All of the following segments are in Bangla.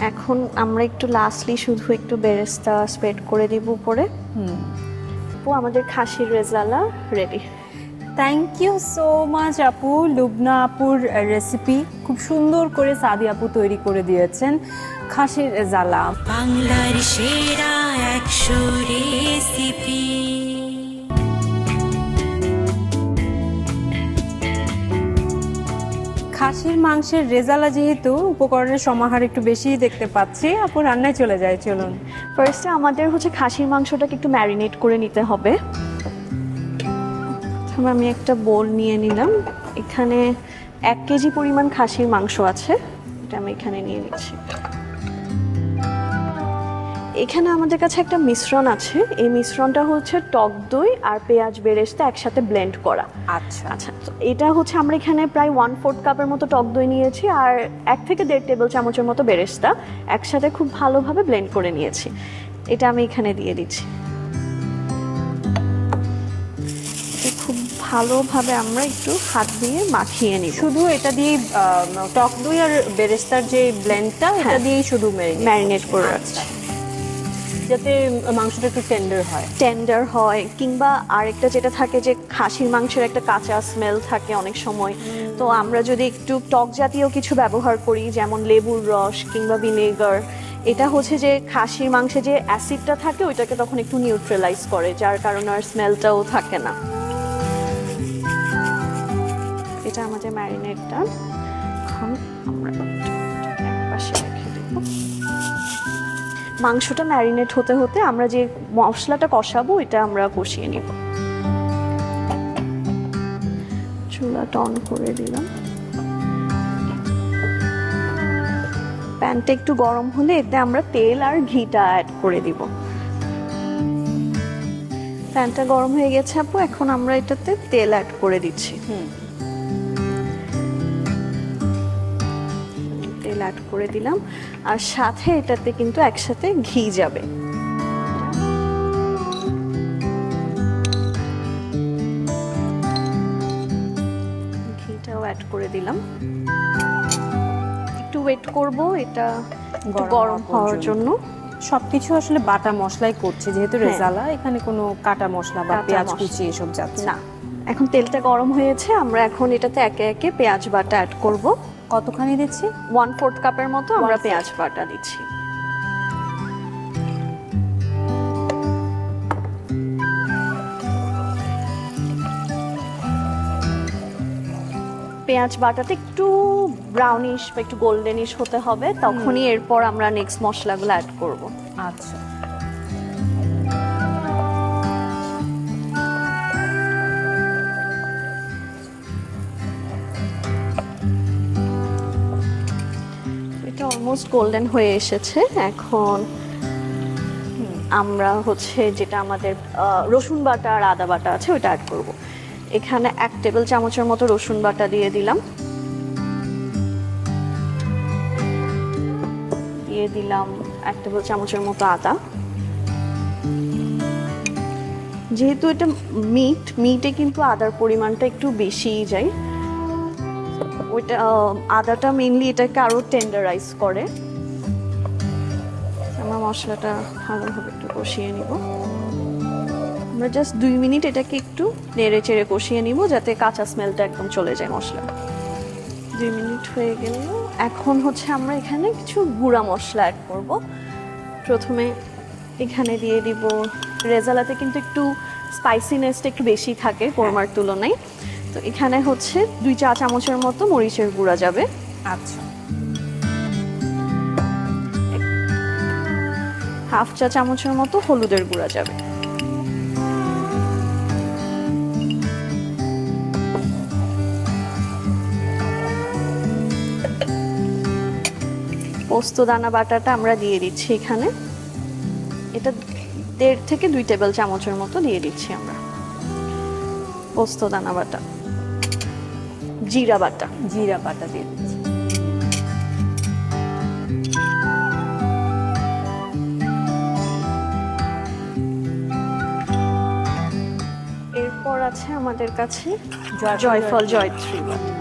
এখন আমরা একটু লাস্টলি শুধু একটু বেরেস্তা স্প্রেড করে দিব উপরে। আপু আমাদের খাসির রেজালা ready. Thank you so much আপু। লুবনা আপুর রেসিপি খুব সুন্দর করে সাদি আপু তৈরি করে দিয়েছেন খাসির রেজালা। বাংলার সেরা 100 রেসিপি। খাসির মাংসের রেজালা যেহেতু উপকরণের সমাহার একটু বেশিই দেখতে পাচ্ছি, আপু রান্নায় চলে যায়, চলুন। ফার্স্টে আমাদের হচ্ছে খাসির মাংসটাকে একটু ম্যারিনেট করে নিতে হবে। প্রথমে আমি একটা বোল নিয়ে নিলাম। এখানে 1 কেজি পরিমাণ খাসির মাংস আছে, এটা আমি এখানে নিয়ে নিচ্ছি। এখানে আমাদের কাছে একটা মিশ্রণ আছে, এই মিশ্রণটা হচ্ছে টক দই আর পেঁয়াজ বেরেস্তা একসাথে ব্লেন্ড করা। আচ্ছা আচ্ছা, তো এটা হচ্ছে আমরা এখানে প্রায় 1/4 কাপের মতো টক দই নিয়েছি আর 1 থেকে 1.5 টেবিল চামচের মতো বেরেস্তা একসাথে খুব ভালোভাবে ব্লেন্ড করে নিয়েছি। এটা আমি এখানে দিয়ে দিচ্ছি। খুব ভালোভাবে আমরা একটু হাত দিয়ে মাখিয়ে নিব। শুধু এটা দিয়ে টক দই আর বেরেস্তার যে ব্লেন্ডটা এটা দিয়েই শুধু ম্যারিনেট করে রাখছি যাতে মাংসটা একটু টেন্ডার হয়। কিংবা আরেকটা যেটা থাকে যে খাসির মাংসের একটা কাঁচা স্মেল থাকে অনেক সময়, তো আমরা যদি একটু টক জাতীয় কিছু ব্যবহার করি যেমন লেবুর রস কিংবা ভিনেগার, এটা হচ্ছে যে খাসির মাংসে যে অ্যাসিডটা থাকে ওইটাকে তখন একটু নিউট্রালাইজ করে, যার কারণে আর স্মেলটাও থাকে না। এটা আমাদের ম্যারিনেটটা, এখন আমরা একপাশে রেখে দেব। মাংসটা ম্যারিনেট হতে হতে আমরা যে মশলাটা কষাবো এটা আমরা কষিয়ে নিব। চুলাটা অন করে দিলাম। প্যানটা একটু গরম হলে এতে আমরা তেল আর ঘিটা অ্যাড করে দিব। প্যানটা গরম হয়ে গেছে আপু, এখন আমরা এটাতে তেল অ্যাড করে দিচ্ছি। তেল অ্যাড করে দিলাম আর সাথে এটাতে কিন্তু একসাথে ঘি যাবে। ঘিটাও অ্যাড করে দিলাম। একটু ওয়েট করব এটা গরম হওয়ার জন্য। সবকিছু আসলে বাটা মশলাই করছি যেহেতু রেজালা, এখানে কোনো কাটা মশলা বা পেঁয়াজ কুচি এসব যাচ্ছে না। এখন তেলটা গরম হয়েছে, আমরা এখন এটাতে একে একে পেঁয়াজ বাটা অ্যাড করব। কতখানি দিচ্ছি? 1/4 কাপের মতো আমরা পেঁয়াজ বাটা দিচ্ছি। পেঁয়াজ বাটাতে একটু ব্রাউনিশ বা একটু গোল্ডেনিশ হতে হবে, তখনই এরপর আমরা নেক্সট মশলাগুলো অ্যাড করব। আচ্ছা, এটা অলমোস্ট গোল্ডেন হয়ে এসেছে। এখন আমরা হচ্ছে যেটা আমাদের রসুন বাটা আর আদা বাটা আছে ওটা অ্যাড করব। এখানে 1 টেবিল চামচের মতো রসুন বাটা দিয়ে দিলাম। দিয়ে দিলাম 1 টেবিল চামচের মতো আদা। যেহেতু এটা মিটে কিন্তু আদার পরিমাণটা একটু বেশিই যায়, ওইটা আদাটা মেইনলি এটাকে আরো টেন্ডারাইজ করে। আমরা মশলাটা ভালোভাবে একটু কষিয়ে নিব। আমরা জাস্ট 2 মিনিট এটাকে একটু নেড়ে চেড়ে কষিয়ে নিব যাতে কাঁচা স্মেলটা একদম চলে যায় মশলা। 2 মিনিট হয়ে গেল। এখন হচ্ছে আমরা এখানে কিছু গুঁড়া মশলা অ্যাড করব। প্রথমে এখানে দিয়ে দিব, রেজালাতে কিন্তু একটু স্পাইসিনেসটা একটু বেশি থাকে কোরমার তুলনায়, তো এখানে হচ্ছে 2 চা চামচের মতো মরিচের গুঁড়া যাবে। আচ্ছা, 1/2 চা চামচের মতো হলুদের গুঁড়া যাবে। পোস্ত দানা বাটাটা আমরা দিয়ে দিচ্ছি এখানে, এটা 1.5 থেকে 2 টেবিল চামচের মতো দিয়ে দিচ্ছি আমরা। পোস্ত দানা বাটা, জিরা বাটা দিয়ে দিচ্ছি। এরপর আছে আমাদের কাছে জয়ফল জয়ত্রী বাটা।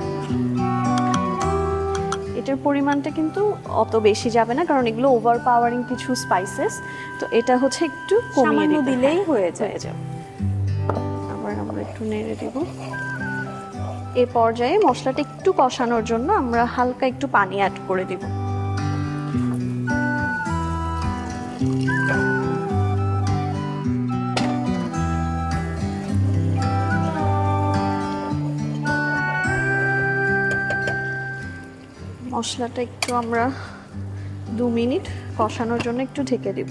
এটার পরিমাণটা কিন্তু অত বেশি যাবে না, কারণ এগুলো ওভার পাওয়ারিং কিছু স্পাইসেস, তো এটা হচ্ছে একটু কমিয়ে সামান্য দিতে দিলেই হ্যাঁ, হয়ে যায়। আবার আমরা একটু নেড়ে দেব। এই পর্যায়ে মশলাটা একটু কষানোর জন্য আমরা হালকা একটু পানি অ্যাড করে দিব। মশলাটা একটু আমরা 2 মিনিট কষানোর জন্য একটু ঢেকে দিব।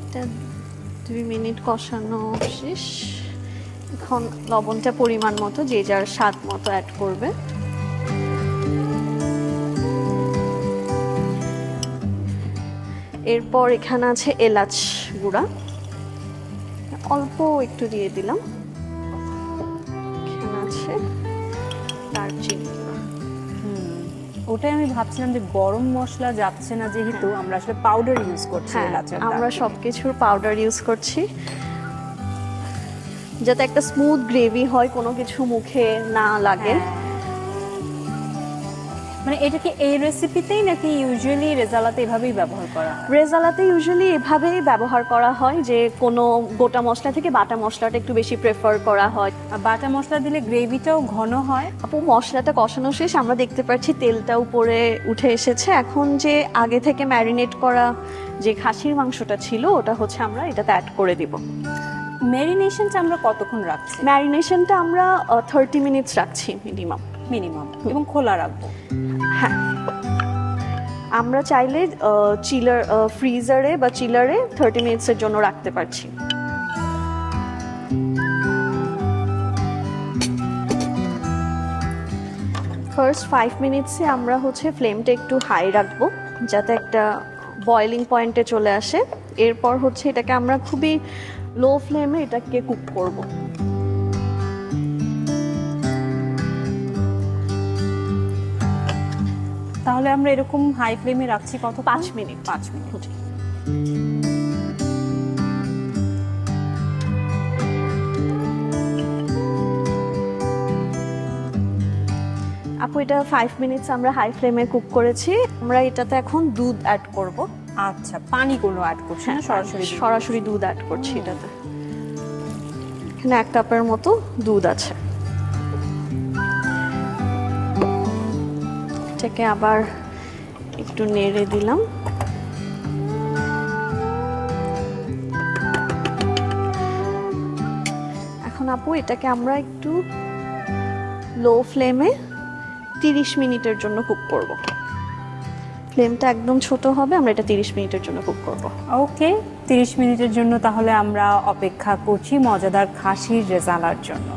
এটা 2 মিনিট কষানো শেষ। এখন লবণটা পরিমাণ মতো যে যার স্বাদ মতো অ্যাড করবে। এরপর এখানে আছে এলাচ গুঁড়া, অল্প একটু দিয়ে দিলাম। এখানে আছে দারচিনি গুঁড়া। ওটাই আমি ভাবছিলাম যে গরম মশলা যাচ্ছে না, যেহেতু আমরা আসলে পাউডার ইউজ করছি হ্যাঁ, এলাচের আমরা দারচিনি। সবকিছুর পাউডার ইউজ করছি যাতে একটা স্মুথ গ্রেভি হয়, কোনো কিছু মুখে না লাগে। হ্যাঁ। মানে এটা কি এই রেসিপিতেই নাকি ইউজুয়ালি রেজালাতে এভাবেই ব্যবহার করা হয়? রেজালাতে ইউজুয়ালি এভাবেই ব্যবহার করা হয়, যে কোনো গোটা মশলা থেকে বাটা মশলাটা একটু বেশি প্রেফার করা হয়। আর বাটা মশলা দিলে গ্রেভিটাও ঘন হয়। আপু মশলাটা কষানো শেষ, আমরা দেখতে পাচ্ছি তেলটা উপরে উঠে এসেছে। এখন যে আগে থেকে ম্যারিনেট করা যে খাসির মাংসটা ছিল ওটা হচ্ছে আমরা এটাতে অ্যাড করে দিব। ম্যারিনেশনটা আমরা কতক্ষণ রাখছি? ম্যারিনেশনটা আমরা 30 মিনিটস রাখছি মিনিমাম। এবং খোলা রাখবো। হ্যাঁ, আমরা চাইলে ফ্রিজারে বা চিলারে 30 মিনিটসের জন্য রাখতে পারছি। ফার্স্ট 5 মিনিটসে আমরা হচ্ছে ফ্লেমটা একটু হাই রাখবো যাতে একটা বয়লিং পয়েন্টে চলে আসে। এরপর হচ্ছে এটাকে আমরা খুবই লো ফ্লেমে এটাকে কুক করব। তাহলে আমরা এরকম হাই ফ্লেমে রাখছি কত? 5 মিনিট। 5 মিনিট। আপু এটা 5 মিনিটস আমরা হাই ফ্লেমে কুক করেছি। আমরা এটাতে এখন দুধ অ্যাড করব। আচ্ছা, পানি কোনো অ্যাড করছি না, সরাসরি দুধ। সরাসরি দুধ অ্যাড করছি এটাতে। এখানে 1 কাপের মতো দুধ আছে। এটাকে আবার একটু নেড়ে দিলাম। এখন আপু এটাকে আমরা একটু লো ফ্লেমে 30 মিনিটের জন্য কুক করব। ফ্লেমটা একদম ছোট হবে, আমরা এটা 30 মিনিটের জন্য কুক করব। ওকে, 30 মিনিটের জন্য তাহলে আমরা অপেক্ষা করছি মজাদার খাসির রেজালার জন্য।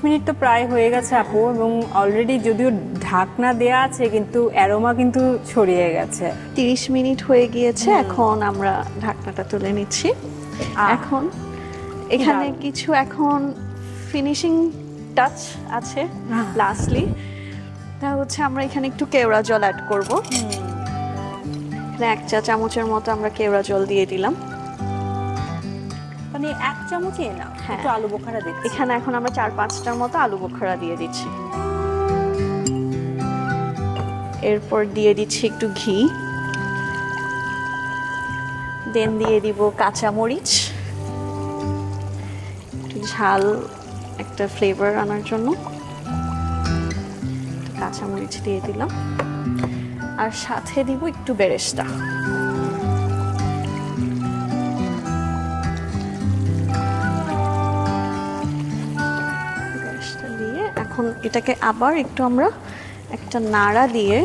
মিনিট তো প্রায় হয়ে গেছে আপু, এবং অলরেডি যদিও ঢাকনা দেয়া আছে কিন্তু অ্যারোমা কিন্তু ছড়িয়ে গেছে। 30 মিনিট হয়ে গিয়েছে, এখন আমরা ঢাকনাটা তুলে নিচ্ছি। এখন এখানে কিছু এখন ফিনিশিং টাচ আছে লাস্টলি, তা হচ্ছে আমরা এখানে একটু কেওড়া জল অ্যাড করব। এখানে 1 চা চামচের মতো আমরা কেওড়া জল দিয়ে দিলাম। মানে 1 চামচই না, হ্যাঁ। একটু আলু বোখারা দিচ্ছি। এখানে এখন আমরা 4-5টার মতো আলু বোখারা দিয়ে দিচ্ছি। এরপর দিয়ে দিচ্ছি একটু ঘি, দেন দিয়ে দিব কাঁচা মরিচ, একটু ঝাল একটা ফ্লেভার আনার জন্য কাঁচা মরিচ দিয়ে দিলাম, আর সাথে দিব একটু বেরেস্তা। দিয়ে এখন এটাকে আবার একটু আমরা একটা নাড়া দিয়ে,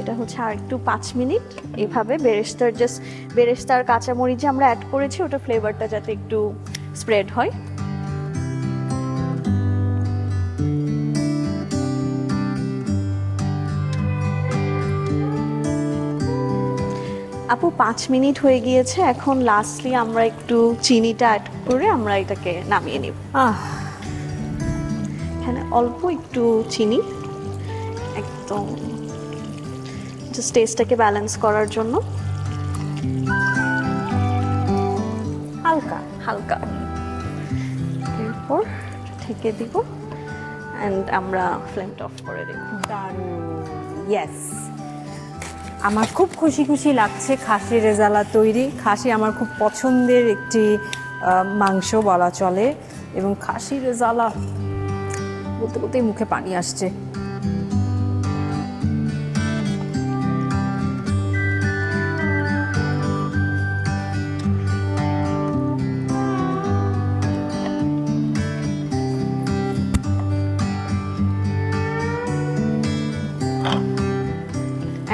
এটা হচ্ছে আর একটু 5 মিনিট এভাবে বেরেস্তার কাঁচামরিচ যে আমরা অ্যাড করেছি ওটা ফ্লেভারটা যাতে একটু স্প্রেড হয়। আপু 5 মিনিট হয়ে গিয়েছে, এখন লাস্টলি আমরা একটু চিনিটা অ্যাড করে আমরা এটাকে নামিয়ে নিব। এখানে অল্প একটু চিনি তো জাস্ট টেস্টটাকে ব্যালেন্স করার জন্য হালকা হালকা, এরপর ঢেকে দিব অ্যান্ড আমরা ফ্লেমটা অফ করে দেব। দারুণ, ইয়েস। আমার খুব খুশি খুশি লাগছে খাসি রেজালা তৈরি। খাসি আমার খুব পছন্দের একটি মাংস বলা চলে, এবং খাসি রেজালা বলতে বলতেই মুখে পানি আসছে।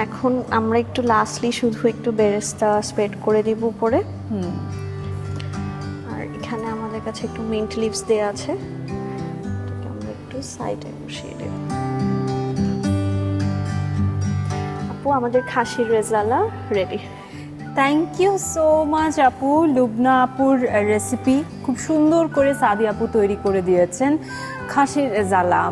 এখন আমরা একটু লাস্টলি শুধু একটু বেরেস্তা স্প্রেড করে দিব উপরে। আর এখানে আমাদের কাছে একটু মিন্ট লিভস দেওয়া আছে, এটাকে আমরা একটু সাইডে বসিয়ে দেব। আপু, আমাদের খাসির রেজালা ready. Thank you so much আপু। লুবনা আপুর রেসিপি খুব সুন্দর করে সাদি আপু তৈরি করে দিয়েছেন খাসির রেজালা।